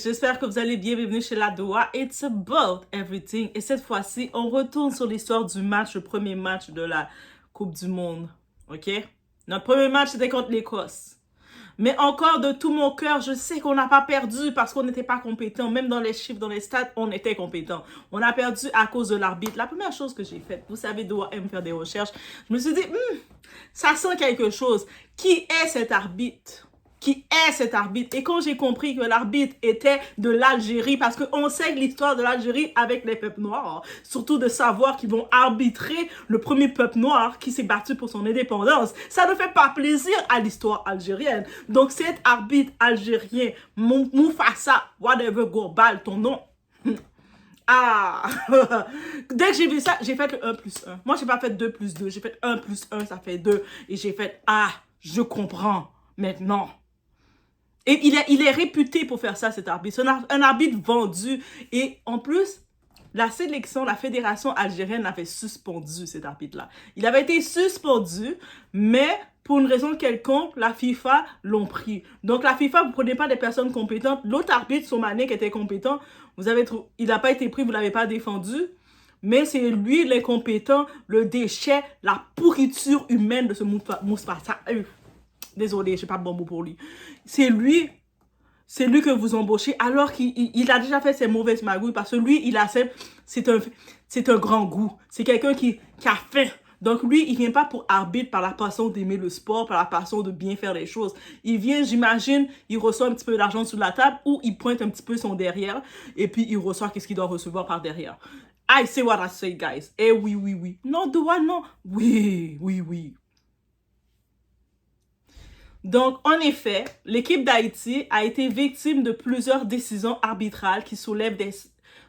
J'espère que vous allez bien, bienvenue chez la Doha. It's about everything. Et cette fois-ci, on retourne sur l'histoire du match, le premier match de la Coupe du Monde. OK? Notre premier match, c'était contre l'Écosse. Mais encore de tout mon cœur, je sais qu'on n'a pas perdu parce qu'on n'était pas compétent. Même dans les chiffres, dans les stats, on était compétent. On a perdu à cause de l'arbitre. La première chose que j'ai faite, vous savez, Doha aime faire des recherches. Je me suis dit, ça sent quelque chose. Qui est cet arbitre? Qui est cet arbitre? Et quand j'ai compris que l'arbitre était de l'Algérie, parce qu'on sait l'histoire de l'Algérie avec les peuples noirs, surtout de savoir qu'ils vont arbitrer le premier peuple noir qui s'est battu pour son indépendance, ça ne fait pas plaisir à l'histoire algérienne. Donc cet arbitre algérien, Moufassa, whatever, Gourbal, ton nom, ah! Dès que j'ai vu ça, j'ai fait le 1 plus 1. Moi, j'ai pas fait 2 plus 2. J'ai fait 1 plus 1, ça fait 2. Et j'ai fait, je comprends maintenant. Et il est réputé pour faire ça, cet arbitre. C'est un arbitre vendu. Et en plus, la sélection, la fédération algérienne avait suspendu cet arbitre-là. Il avait été suspendu, mais pour une raison quelconque, la FIFA l'ont pris. Donc la FIFA, vous ne prenez pas des personnes compétentes. L'autre arbitre, Somané, qui était compétent, il n'a pas été pris, vous ne l'avez pas défendu. Mais c'est lui l'incompétent, le déchet, la pourriture humaine de ce Moustapha. Désolé, je n'ai pas de bon mot pour lui. C'est lui que vous embauchez alors qu'il a déjà fait ses mauvaises magouilles parce que lui, c'est un grand goût. C'est quelqu'un qui a faim. Donc lui, il vient pas pour arbitre par la passion d'aimer le sport, par la passion de bien faire les choses. Il vient, j'imagine, il reçoit un petit peu d'argent sur la table ou il pointe un petit peu son derrière et puis il reçoit qu'est-ce qu'il doit recevoir par derrière. I say what I say, guys. Eh oui, oui, oui. Non, Doha, non. Oui, oui, oui. Donc, en effet, l'équipe d'Haïti a été victime de plusieurs décisions arbitrales qui soulèvent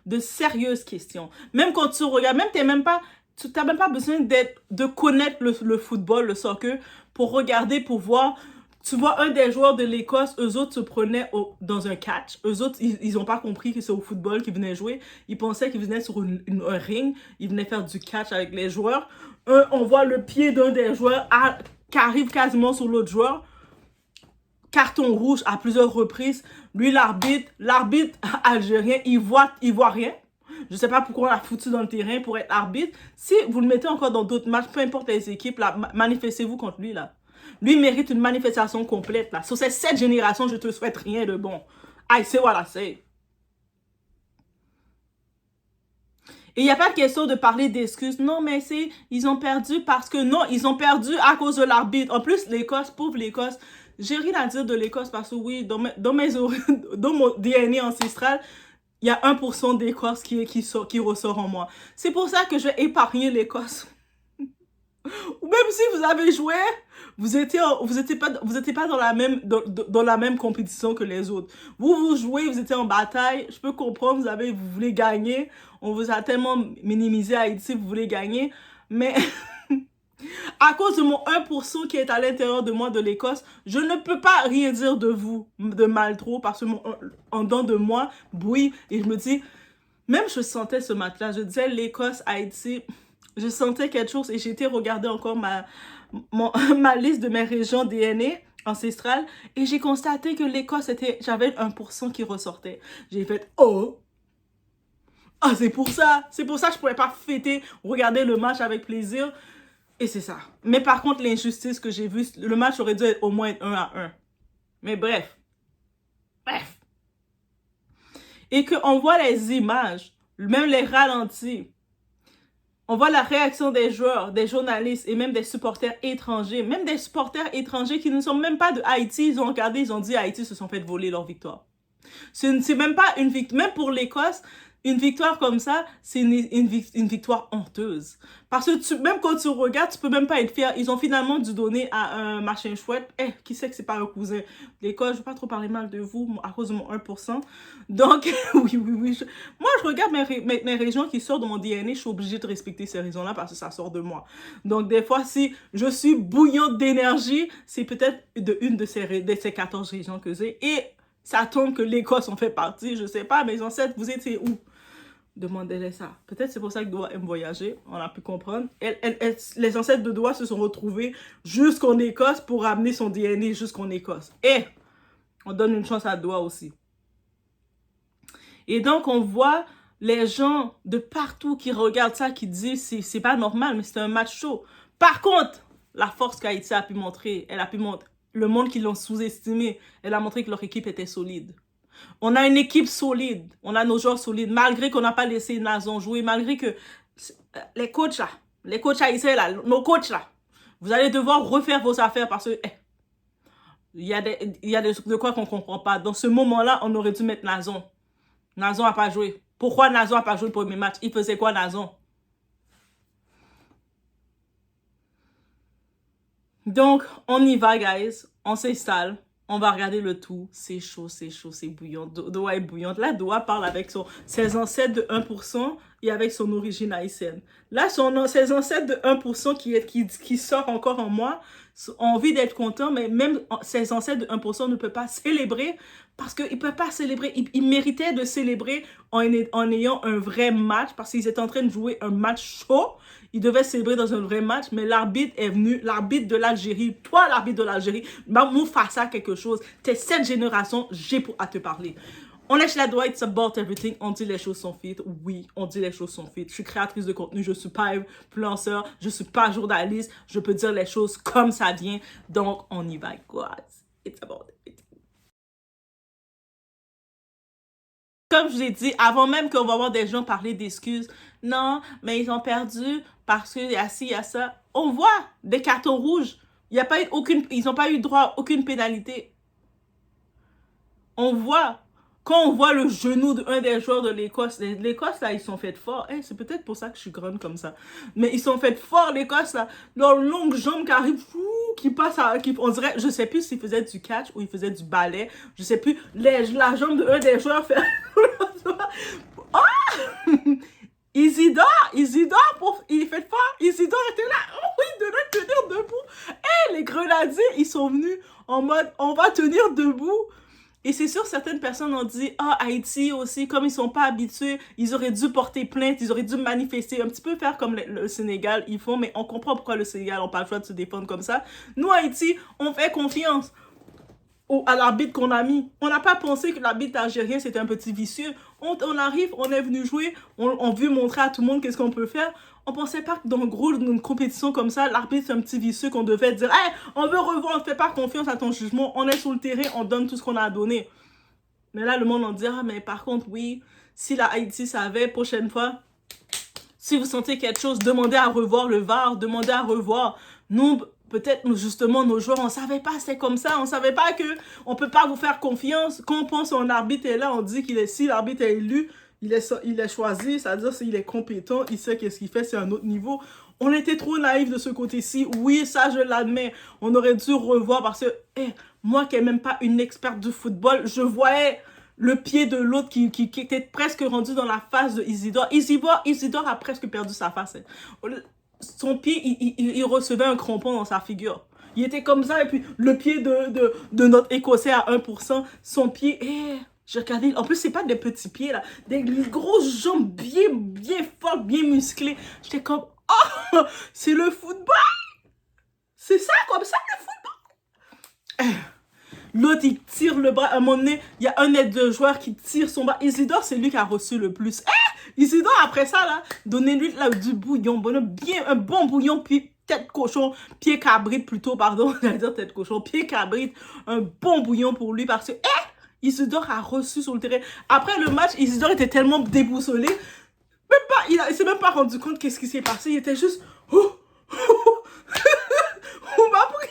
de sérieuses questions. Même quand tu regardes, tu n'as même pas besoin de connaître le football, le soccer, pour regarder, pour voir. Tu vois un des joueurs de l'Écosse, eux autres se prenaient dans un catch. Eux autres, ils n'ont pas compris que c'est au football qu'ils venaient jouer. Ils pensaient qu'ils venaient sur un ring. Ils venaient faire du catch avec les joueurs. On voit le pied d'un des joueurs qui arrive quasiment sur l'autre joueur. Carton rouge à plusieurs reprises. Lui, l'arbitre algérien, il voit rien. Je ne sais pas pourquoi on l'a foutu dans le terrain pour être arbitre. Si vous le mettez encore dans d'autres matchs, peu importe les équipes, là, manifestez-vous contre lui, là. Lui mérite une manifestation complète, là. Sur ces 7 générations, je te souhaite rien de bon. I say what I say. Et il n'y a pas de question de parler d'excuses. Non, mais ils ont perdu parce que non, ils ont perdu à cause de l'arbitre. En plus, l'Écosse, pauvre l'Écosse, j'ai rien à dire de l'Écosse parce que oui, dans mon DNA ancestral, il y a 1% d'Écosse qui ressort en moi. C'est pour ça que je vais épargner l'Écosse. Ou même si vous avez joué, vous étiez pas dans la même compétition que les autres. Vous jouez, vous étiez en bataille. Je peux comprendre, vous voulez gagner. On vous a tellement minimisé à Haïti, vous voulez gagner. Mais à cause de mon 1% qui est à l'intérieur de moi de l'Écosse, je ne peux pas rien dire de vous de mal trop parce que en dedans de moi bouille et je me dis, même je sentais ce match-là, je disais l'Écosse, Haïti, je sentais quelque chose et j'ai été regarder encore ma liste de mes régions DNA ancestrales et j'ai constaté que l'Écosse j'avais 1% qui ressortait. J'ai fait, c'est pour ça que je pouvais pas fêter, regarder le match avec plaisir. Et c'est ça. Mais par contre, l'injustice que j'ai vue, le match aurait dû être au moins 1-1. Mais bref. Et qu'on voit les images, même les ralentis. On voit la réaction des joueurs, des journalistes et même des supporters étrangers. Même des supporters étrangers qui ne sont même pas de Haïti. Ils ont regardé, ils ont dit Haïti se sont fait voler leur victoire. C'est même pas une victoire. Même pour l'Écosse, une victoire comme ça, c'est une victoire honteuse. Parce que même quand tu regardes, tu peux même pas être fier. Ils ont finalement dû donner à un machin chouette. Qui sait que c'est pas un cousin? L'école, je veux pas trop parler mal de vous à cause de mon 1%. Donc, oui. Moi, je regarde mes régions qui sortent de mon DNA, je suis obligée de respecter ces raisons-là parce que ça sort de moi. Donc, des fois, si je suis bouillante d'énergie, c'est peut-être une de ces 14 régions que j'ai. Et ça tombe que l'Écosse en fait partie, je sais pas, mes ancêtres, vous étiez où? Demandez-les ça. Peut-être c'est pour ça que Doha aime voyager, on a pu comprendre. Les ancêtres de Doha se sont retrouvés jusqu'en Écosse pour ramener son DNA jusqu'en Écosse. Et on donne une chance à Doha aussi. Et donc, on voit les gens de partout qui regardent ça, qui disent c'est pas normal, mais c'est un match chaud. Par contre, la force qu'Haïti a pu montrer, elle a pu montrer, le monde qui l'ont sous-estimé, elle a montré que leur équipe était solide. On a une équipe solide, on a nos joueurs solides, malgré qu'on n'a pas laissé Nazon jouer, malgré que les coachs haïtiens là, nos coachs là, vous allez devoir refaire vos affaires parce que il y a de quoi qu'on comprend pas. Dans ce moment-là, on aurait dû mettre Nazon. Nazon n'a pas joué. Pourquoi Nazon n'a pas joué le premier match? Il faisait quoi, Nazon? Donc, on y va, guys. On s'installe. On va regarder le tout. C'est chaud, c'est bouillant. Doha est bouillante. Là, Doha parle avec ses ancêtres de 1% et avec son origine haïtienne. Là, ses ancêtres de 1% qui sort encore en moi ont envie d'être contents, mais même ses ancêtres de 1% ne peuvent pas célébrer parce qu'ils ne peuvent pas célébrer. Ils méritaient de célébrer en ayant un vrai match parce qu'ils étaient en train de jouer un match chaud. Ils devaient célébrer dans un vrai match, mais l'arbitre est venu, l'arbitre de l'Algérie, toi l'arbitre de l'Algérie, m'ouvre face à quelque chose. T'es cette génération, j'ai à te parler. On est chez la Doha, it's about everything. On dit les choses sont fit. Oui, on dit les choses sont fit. Je suis créatrice de contenu, je suis pas influenceur, je suis pas journaliste. Je peux dire les choses comme ça vient. Donc, on y va, guys. It's about everything. Comme je vous ai dit, avant même qu'on va voir des gens parler d'excuses, non, mais ils ont perdu parce qu'il y a ci, il y a ça. On voit des cartons rouges. Il y a pas eu ils n'ont pas eu droit à aucune pénalité. On voit. Quand on voit le genou d'un des joueurs de l'Écosse, l'Écosse, là, ils sont faits forts. Hey, c'est peut-être pour ça que je suis grande comme ça. Mais ils sont faits forts, l'Écosse, là. Leurs longues jambes qui arrivent, qui passent on dirait, je sais plus s'ils faisaient du catch ou ils faisaient du ballet. Je sais plus. La jambe d'un des joueurs fait... Oh! Isidore, il fait fort. Isidore était là. Oh oui, il devait tenir debout. Hey, les grenadiers, ils sont venus en mode, on va tenir debout. Et c'est sûr, certaines personnes ont dit, ah, Haïti aussi, comme ils sont pas habitués, ils auraient dû porter plainte, ils auraient dû manifester, un petit peu faire comme le Sénégal, ils font, mais on comprend pourquoi le Sénégal n'a pas le choix de se défendre comme ça. Nous, Haïti, on fait confiance à l'arbitre qu'on a mis. On n'a pas pensé que l'arbitre algérien, c'était un petit vicieux. On arrive, on est venu jouer, on veut montrer à tout le monde qu'est-ce qu'on peut faire. On pensait pas que dans une compétition comme ça, l'arbitre c'est un petit vicieux qu'on devait dire hey, on veut revoir, on ne fait pas confiance à ton jugement, on est sur le terrain, on donne tout ce qu'on a donné. Mais là, le monde en dit ah, mais par contre, oui, si la Haïti savait, prochaine fois, si vous sentez quelque chose, demandez à revoir le VAR, demandez à revoir. Nous, peut-être justement, nos joueurs, on ne savait pas c'est comme ça, on ne savait pas qu'on ne peut pas vous faire confiance. Quand on pense qu'un arbitre est là, on dit qu'il est si l'arbitre est élu, il est choisi, c'est-à-dire qu'il est compétent, il sait qu'est-ce qu'il fait, c'est un autre niveau. On était trop naïfs de ce côté-ci. Oui, ça, je l'admets. On aurait dû revoir parce que moi qui n'ai même pas une experte du football, je voyais le pied de l'autre qui était presque rendu dans la face de Isidore. Isidore a presque perdu sa face. Son pied, il recevait un crampon dans sa figure. Il était comme ça, et puis le pied de notre Écossais à 1%, son pied, j'ai regardé, en plus, c'est pas des petits pieds, là, des grosses jambes bien fortes, bien musclées. J'étais comme, oh, c'est le football! C'est ça, comme ça, le football! L'autre, il tire le bras. À un moment donné, il y a un des joueurs qui tire son bras. Isidore, c'est lui qui a reçu le plus. Isidore, après ça, là, donnez-lui là, du bouillon. Un bon bouillon, puis tête cochon, pied cabrite plutôt, pardon. J'allais dire tête cochon, pied cabrite. Un bon bouillon pour lui parce que, Isidore a reçu sur le terrain. Après le match, Isidore était tellement déboussolé. Il s'est même pas rendu compte qu'est-ce qui s'est passé. Il était juste... On m'a pris...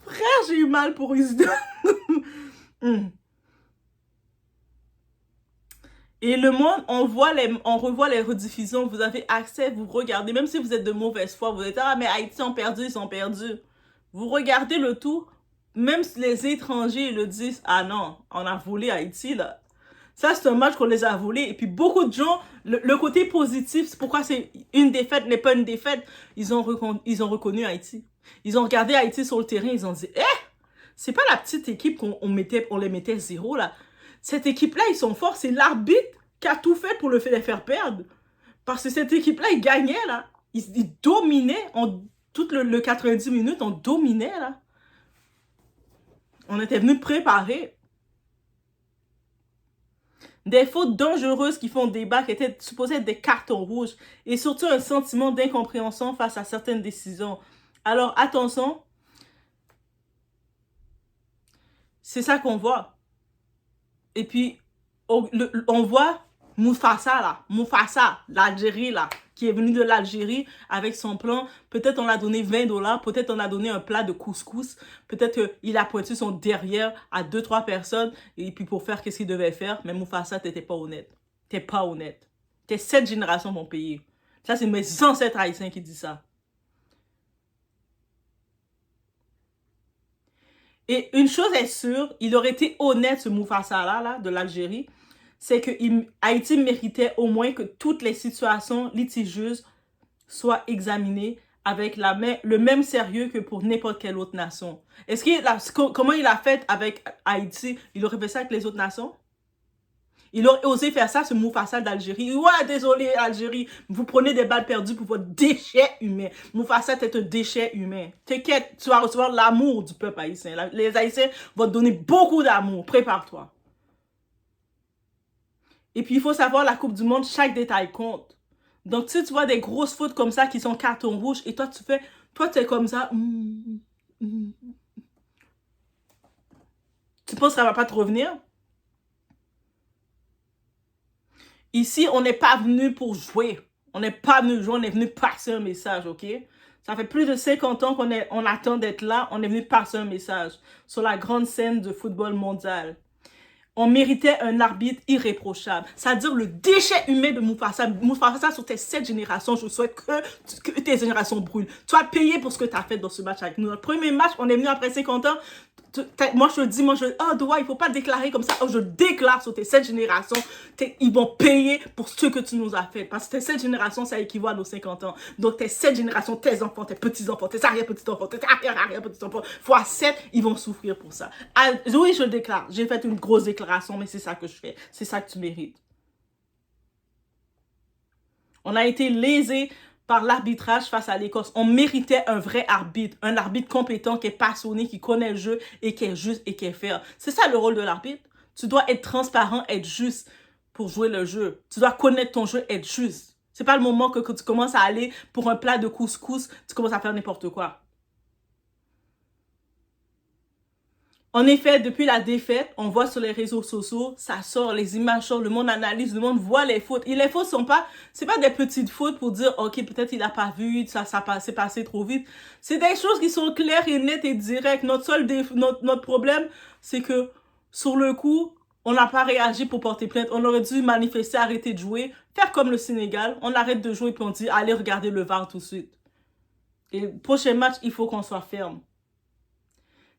Frère, j'ai eu mal pour Isidore. Et le monde, on revoit les rediffusions, vous avez accès, vous regardez, même si vous êtes de mauvaise foi, vous êtes, ah, mais Haïti ont perdu, ils ont perdu. Vous regardez le tout, même si les étrangers le disent, ah non, on a volé Haïti, là. Ça, c'est un match qu'on les a volés. Et puis, beaucoup de gens, le côté positif, c'est pourquoi c'est une défaite n'est pas une défaite. Ils ont reconnu Haïti. Ils ont regardé Haïti sur le terrain, ils ont dit, c'est pas la petite équipe qu'on les mettait 0, là. Cette équipe-là, ils sont forts. C'est l'arbitre qui a tout fait pour les faire perdre. Parce que cette équipe-là, ils gagnaient, là. Ils dominaient. Tout le 90 minutes, on dominait, là. On était venus préparer. Des fautes dangereuses qui font débat, qui étaient supposées être des cartons rouges, et surtout un sentiment d'incompréhension face à certaines décisions. Alors, attention, c'est ça qu'on voit. Et puis, on voit Mufasa, l'Algérie, là, qui est venu de l'Algérie avec son plan. Peut-être on l'a donné 20 $, peut-être on a donné un plat de couscous, peut-être qu'il a pointu son derrière à 2-3 personnes, et puis pour faire qu'est-ce qu'il devait faire. Mais Mufasa, t'étais pas honnête. T'es pas honnête. T'es 7 générations vont payer. Ça, c'est mes ancêtres haïtiens qui disent ça. Et une chose est sûre, il aurait été honnête, ce Mufasa-là, là, de l'Algérie, c'est que Haïti méritait au moins que toutes les situations litigieuses soient examinées avec le même sérieux que pour n'importe quelle autre nation. Comment il a fait avec Haïti? Il aurait fait ça avec les autres nations? Il aurait osé faire ça, ce Mufasa d'Algérie. Ouais, désolé, Algérie, vous prenez des balles perdues pour votre déchet humain. Mufasa, t'es un déchet humain. T'inquiète, tu vas recevoir l'amour du peuple haïtien. Les Haïtiens vont te donner beaucoup d'amour. Prépare-toi. Et puis, il faut savoir, la Coupe du Monde, chaque détail compte. Donc, si tu vois des grosses fautes comme ça qui sont carton rouge, et toi, tu es comme ça. Tu penses que ça va pas te revenir? Ici, on n'est pas venu pour jouer. On n'est pas venu jouer, on est venu passer un message, ok? Ça fait plus de 50 ans qu'on attend d'être là. On est venu passer un message sur la grande scène de football mondial. On méritait un arbitre irréprochable. C'est-à-dire le déchet humain de Mufasa. Mufasa, sur tes 7 générations, je souhaite que tes générations brûlent. Tu as payé pour ce que tu as fait dans ce match avec nous. Notre premier match, on est venu après 50 ans. Moi, je te dis, oh, Doua, il faut pas déclarer comme ça. Oh, je déclare sur tes 7 générations, ils vont payer pour ce que tu nous as fait. Parce que tes 7 générations, ça équivaut à nos 50 ans. Donc, tes 7 générations, tes enfants, tes petits-enfants, tes arrière-petits-enfants, tes arrière-arrière-petits-enfants, fois 7, ils vont souffrir pour ça. Ah, oui, je déclare. J'ai fait une grosse déclaration, mais c'est ça que je fais. C'est ça que tu mérites. On a été lésés par l'arbitrage face à l'Écosse. On méritait un vrai arbitre, un arbitre compétent qui est passionné, qui connaît le jeu et qui est juste et qui est fair. C'est ça le rôle de l'arbitre. Tu dois être transparent, être juste pour jouer le jeu. Tu dois connaître ton jeu, être juste. C'est pas le moment que tu commences à aller pour un plat de couscous, tu commences à faire n'importe quoi. En effet, depuis la défaite, on voit sur les réseaux sociaux, ça sort, les images sortent, le monde analyse, le monde voit les fautes. Et les fautes c'est pas des petites fautes pour dire, ok, peut-être il a pas vu, ça c'est passé trop vite. C'est des choses qui sont claires et nettes et directes. Notre problème, c'est que, sur le coup, on n'a pas réagi pour porter plainte. On aurait dû manifester, arrêter de jouer, faire comme le Sénégal. On arrête de jouer puis on dit, allez regarder le VAR tout de suite. Et le prochain match, il faut qu'on soit ferme.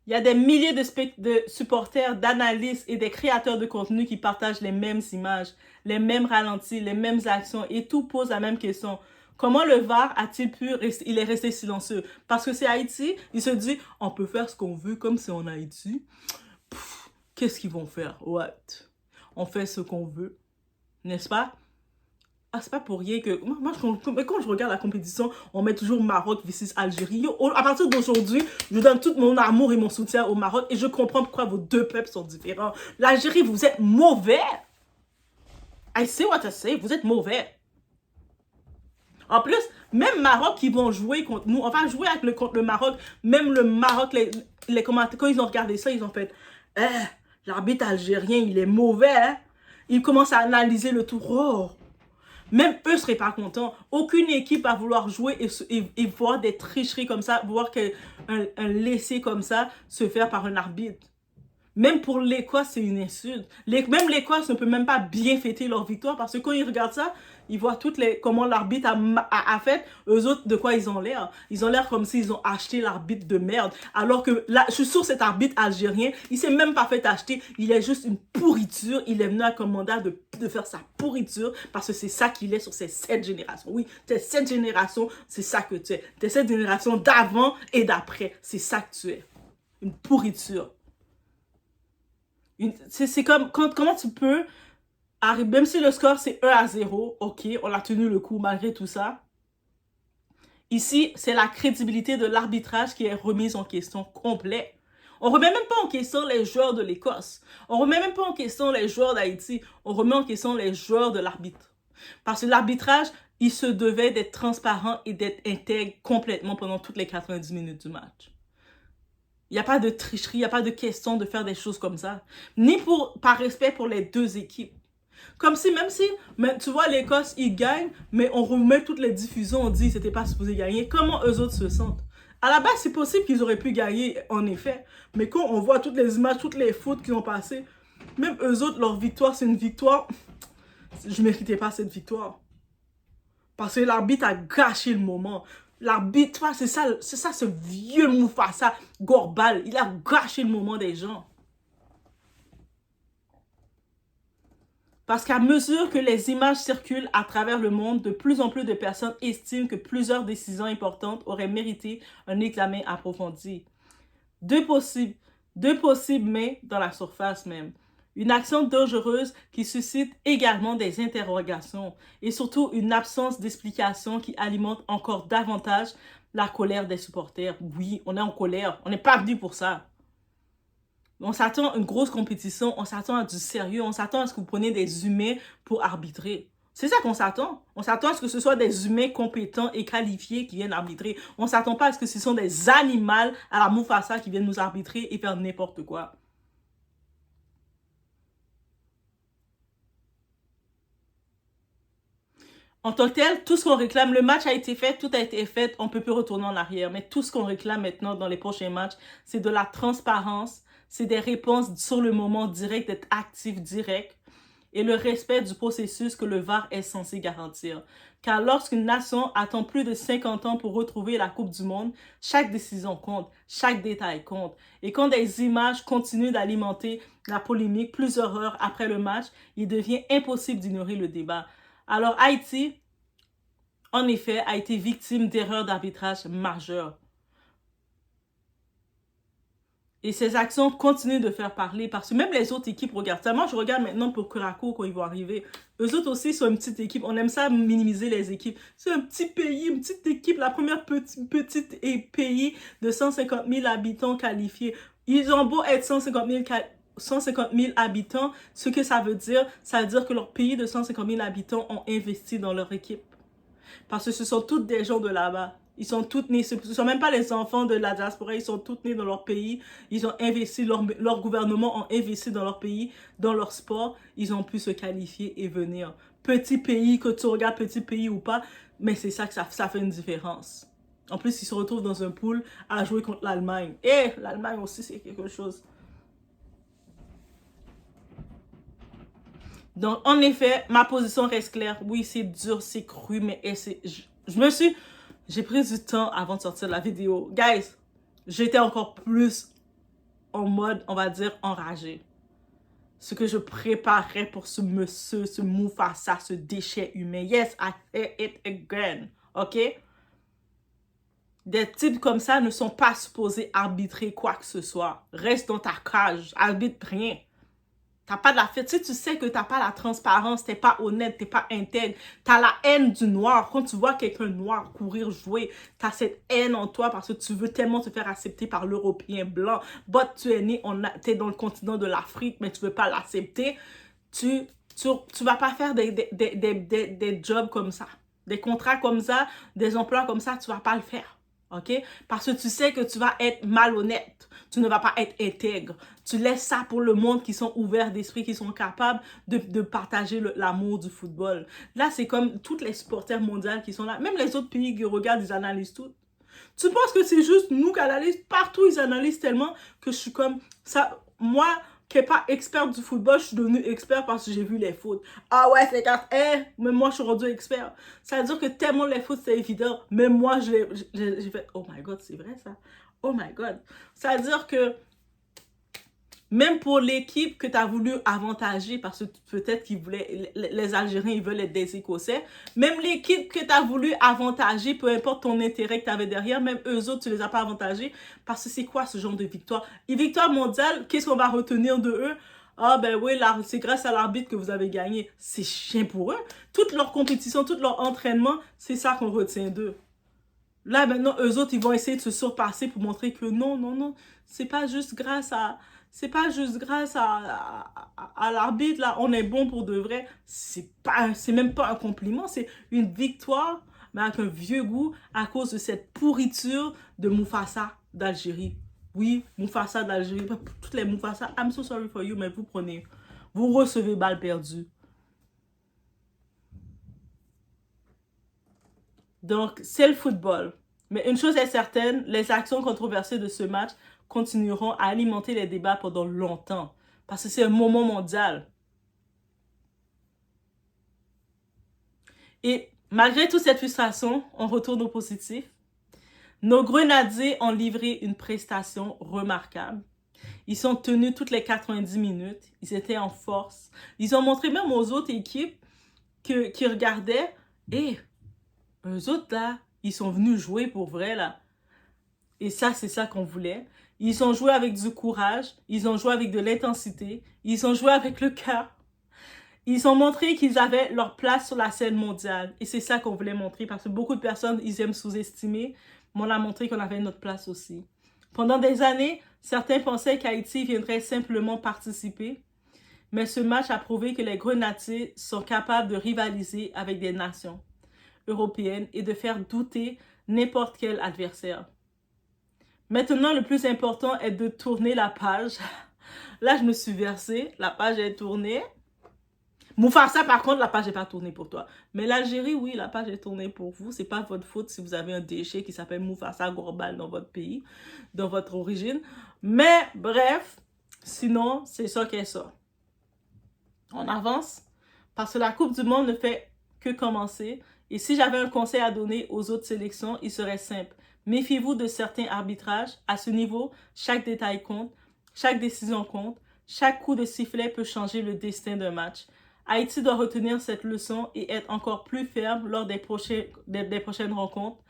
Il y a des milliers de supporters, d'analystes et des créateurs de contenu qui partagent les mêmes images, les mêmes ralentis, les mêmes actions et tout pose la même question. Comment le VAR a-t-il pu rester, il est resté silencieux? Parce que c'est Haïti, il se dit, on peut faire ce qu'on veut comme c'est en Haïti. Qu'est-ce qu'ils vont faire? What? On fait ce qu'on veut, n'est-ce pas? Ah, c'est pas pour rien que... Moi, quand je regarde la compétition, on met toujours Maroc versus Algérie. À partir d'aujourd'hui, je donne tout mon amour et mon soutien au Maroc et je comprends pourquoi vos deux peuples sont différents. L'Algérie, vous êtes mauvais. I say what I say, vous êtes mauvais. En plus, même Maroc qui vont jouer contre nous, on va jouer contre le Maroc. Même le Maroc, les commentateurs, quand ils ont regardé ça, ils ont fait l'arbitre algérien, il est mauvais. Hein? Ils commencent à analyser le tout. Oh. Même eux ne seraient pas contents. Aucune équipe va vouloir jouer et voir des tricheries comme ça, voir un laisser comme ça se faire par un arbitre. Même pour l'Écosse, c'est une insulte. Même l'Écosse ne peut même pas bien fêter leur victoire parce que quand ils regardent ça, ils voient comment l'arbitre a fait. Eux autres, de quoi ils ont l'air? Ils ont l'air comme s'ils ont acheté l'arbitre de merde. Alors que là, je suis sûre cet arbitre algérien, il s'est même pas fait acheter. Il est juste une pourriture. Il est venu avec un mandat de faire sa pourriture parce que c'est ça qu'il est sur ces 7 générations. Oui, tes 7 générations, c'est ça que tu es. Tes 7 générations d'avant et d'après, c'est ça que tu es. Une pourriture. C'est comme, comment tu peux arriver, même si le score c'est 1-0, ok, on a tenu le coup malgré tout ça. Ici, c'est la crédibilité de l'arbitrage qui est remise en question complet. On remet même pas en question les joueurs de l'Écosse. On remet même pas en question les joueurs d'Haïti. On remet en question les joueurs de l'arbitre. Parce que l'arbitrage, il se devait d'être transparent et d'être intègre complètement pendant toutes les 90 minutes du match. Il n'y a pas de tricherie, il n'y a pas de question de faire des choses comme ça. Ni par respect pour les deux équipes. Comme si, mais tu vois, l'Écosse, ils gagnent, mais on remet toutes les diffusions, on dit que c'était pas supposé gagner. Comment eux autres se sentent? À la base, c'est possible qu'ils auraient pu gagner, en effet. Mais quand on voit toutes les images, toutes les fautes qui ont passé, même eux autres, leur victoire, c'est une victoire. Je méritais pas cette victoire. Parce que l'arbitre a gâché le moment. L'arbitre, c'est ça ce vieux Mufasa, Gorbal. Il a gâché le moment des gens. Parce qu'à mesure que les images circulent à travers le monde, de plus en plus de personnes estiment que plusieurs décisions importantes auraient mérité un examen approfondi. Deux possibles, mais dans la surface même. Une action dangereuse qui suscite également des interrogations et surtout une absence d'explication qui alimente encore davantage la colère des supporters. Oui, on est en colère, on n'est pas venu pour ça. On s'attend à une grosse compétition, on s'attend à du sérieux, on s'attend à ce que vous preniez des humains pour arbitrer. C'est ça qu'on s'attend. On s'attend à ce que ce soit des humains compétents et qualifiés qui viennent arbitrer. On ne s'attend pas à ce que ce sont des animaux à la Mufasa qui viennent nous arbitrer et faire n'importe quoi. En tant que tel, tout ce qu'on réclame, le match a été fait, tout a été fait, on ne peut plus retourner en arrière. Mais tout ce qu'on réclame maintenant dans les prochains matchs, c'est de la transparence, c'est des réponses sur le moment direct, d'être actif direct, et le respect du processus que le VAR est censé garantir. Car lorsqu'une nation attend plus de 50 ans pour retrouver la Coupe du Monde, chaque décision compte, chaque détail compte. Et quand des images continuent d'alimenter la polémique plusieurs heures après le match, il devient impossible d'ignorer le débat. Alors Haïti, en effet, a été victime d'erreurs d'arbitrage majeures. Et ces actions continuent de faire parler parce que même les autres équipes regardent ça. Moi, je regarde maintenant pour Curaçao quand ils vont arriver. Eux autres aussi sont une petite équipe. On aime ça minimiser les équipes. C'est un petit pays, une petite équipe, la première petite pays de 150 000 habitants qualifiés. Ils ont beau être 150 000 habitants, ce que ça veut dire que leur pays de 150 000 habitants ont investi dans leur équipe. Parce que ce sont tous des gens de là-bas. Ils sont tous nés, ce ne sont même pas les enfants de la diaspora, ils sont tous nés dans leur pays. Ils ont investi, leur gouvernement a investi dans leur pays, dans leur sport. Ils ont pu se qualifier et venir. Petit pays, que tu regardes petit pays ou pas, mais c'est ça que ça fait une différence. En plus, ils se retrouvent dans un pool à jouer contre l'Allemagne. Et l'Allemagne aussi, c'est quelque chose. Donc, en effet, ma position reste claire. Oui, c'est dur, c'est cru, mais j'ai pris du temps avant de sortir la vidéo. Guys, j'étais encore plus en mode, on va dire, enragé. Ce que je préparais pour ce monsieur, ce Mufasa, ce déchet humain. Yes, I say it again. OK? Des types comme ça ne sont pas supposés arbitrer quoi que ce soit. Reste dans ta cage. Arbitre rien. T'as pas de la fête. Si tu sais que t'as pas la transparence, t'es pas honnête, t'es pas intègre, t'as la haine du noir. Quand tu vois quelqu'un noir courir, jouer, t'as cette haine en toi parce que tu veux tellement te faire accepter par l'Européen blanc. But tu es né, t'es dans le continent de l'Afrique, mais tu veux pas l'accepter. Tu vas pas faire des jobs comme ça. Des contrats comme ça, des emplois comme ça, tu vas pas le faire. OK? Parce que tu sais que tu vas être malhonnête. Tu ne vas pas être intègre. Tu laisses ça pour le monde qui sont ouverts d'esprit, qui sont capables de partager l'amour du football. Là, c'est comme toutes les supporters mondiaux qui sont là. Même les autres pays qui regardent, ils analysent tout. Tu penses que c'est juste nous qui analysent? Partout, ils analysent tellement que je suis comme ça. Moi, qui n'est pas expert du football, je suis devenue expert parce que j'ai vu les fautes. Ah ouais, c'est quand mais moi, je suis rendu expert. Ça veut dire que tellement les fautes, c'est évident. Même moi, j'ai fait, oh my God, c'est vrai ça. Oh my God. Ça veut dire que même pour l'équipe que tu as voulu avantager, parce que peut-être qu'ils voulaient, les Algériens, ils veulent être des Écossais, même l'équipe que tu as voulu avantager, peu importe ton intérêt que tu avais derrière, même eux autres, tu les as pas avantagés, parce que c'est quoi ce genre de victoire? Et victoire mondiale, qu'est-ce qu'on va retenir de eux? Ah ben oui, c'est grâce à l'arbitre que vous avez gagné. C'est chien pour eux. Toute leur compétition, tout leur entraînement, c'est ça qu'on retient d'eux. Là, maintenant, eux autres, ils vont essayer de se surpasser pour montrer que non, non, non, c'est pas juste grâce à... C'est pas juste grâce à l'arbitre, là, on est bon pour de vrai. C'est même pas un compliment, c'est une victoire, mais avec un vieux goût à cause de cette pourriture de Mufasa d'Algérie. Oui, Mufasa d'Algérie, toutes les Mufasa, I'm so sorry for you, mais vous recevez balle perdue. Donc, c'est le football. Mais une chose est certaine, les actions controversées de ce match continueront à alimenter les débats pendant longtemps. Parce que c'est un moment mondial. Et malgré toute cette frustration, on retourne au positif. Nos grenadiers ont livré une prestation remarquable. Ils sont tenus toutes les 90 minutes. Ils étaient en force. Ils ont montré même aux autres équipes qui regardaient, et eux autres là, ils sont venus jouer pour vrai là. Et ça, c'est ça qu'on voulait. Ils ont joué avec du courage, ils ont joué avec de l'intensité, ils ont joué avec le cœur. Ils ont montré qu'ils avaient leur place sur la scène mondiale. Et c'est ça qu'on voulait montrer, parce que beaucoup de personnes, ils aiment sous-estimer, mais on a montré qu'on avait notre place aussi. Pendant des années, certains pensaient qu'Haïti viendrait simplement participer, mais ce match a prouvé que les Grenadiers sont capables de rivaliser avec des nations européennes et de faire douter n'importe quel adversaire. Maintenant, le plus important est de tourner la page. Là, je me suis versée. La page est tournée. Mufasa, par contre, la page n'est pas tournée pour toi. Mais l'Algérie, oui, la page est tournée pour vous. C'est pas votre faute si vous avez un déchet qui s'appelle Mufasa Gorbal dans votre pays, dans votre origine. Mais, bref, sinon, c'est ça qu'est ça. On avance. Parce que la Coupe du Monde ne fait que commencer. Et si j'avais un conseil à donner aux autres sélections, il serait simple. Méfiez-vous de certains arbitrages. À ce niveau, chaque détail compte, chaque décision compte, chaque coup de sifflet peut changer le destin d'un match. Haïti doit retenir cette leçon et être encore plus ferme lors des prochaines rencontres.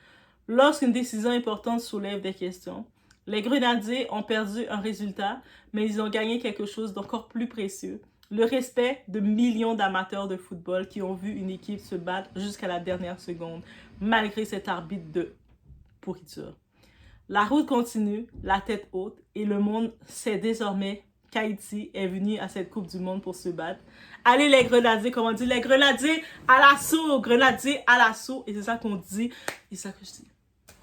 Lorsqu'une décision importante soulève des questions, les Grenadiers ont perdu un résultat, mais ils ont gagné quelque chose d'encore plus précieux. Le respect de millions d'amateurs de football qui ont vu une équipe se battre jusqu'à la dernière seconde, malgré cet arbitre de pourriture. La route continue, la tête haute, et le monde sait désormais qu'Haïti est venu à cette Coupe du Monde pour se battre. Allez les Grenadiers, comme on dit, les Grenadiers à l'assaut, Grenadiers à l'assaut, et c'est ça qu'on dit, et c'est ça que je dis.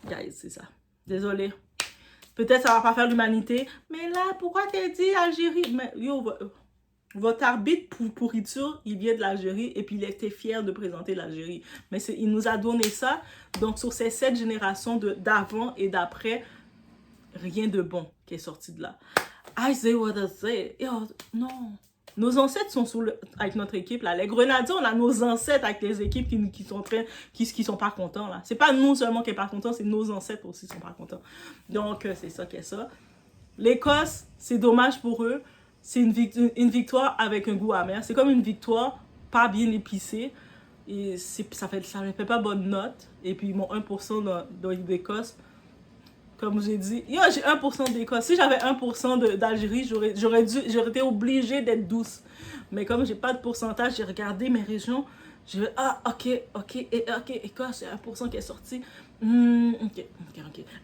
Guys, c'est ça. Désolé. Peut-être ça va pas faire l'humanité, mais là, pourquoi t'as dit Algérie? Mais yo, votre arbitre pour pourriture, il vient de l'Algérie et puis il était fier de présenter l'Algérie. Mais il nous a donné ça. Donc, sur ces 7 générations d'avant et d'après, rien de bon qui est sorti de là. I say what I say. Yo, non. Nos ancêtres sont avec notre équipe, là. Les Grenadiers, on a nos ancêtres avec les équipes qui sont pas contents, là. C'est pas nous seulement qui sont pas contents, c'est nos ancêtres aussi qui sont pas contents. Donc, c'est ça qui est ça. L'Écosse, c'est dommage pour eux. C'est une victoire avec un goût amer. C'est comme une victoire pas bien épicée. Et ça ne fait pas bonne note. Et puis, ils m'ont 1% dans l'Écosse. Comme j'ai dit, j'ai 1% d'Écosse. Si j'avais 1% d'Algérie, j'aurais été obligée d'être douce. Mais comme j'ai pas de pourcentage, j'ai regardé mes régions. Je vais, ok, Écosse, c'est 1% qui est sorti. Ok.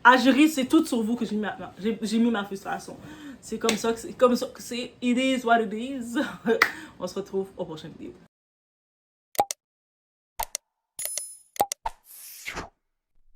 Algérie, c'est tout sur vous que j'ai mis ma frustration. C'est comme ça que c'est. It is what it is. On se retrouve au prochain vidéo.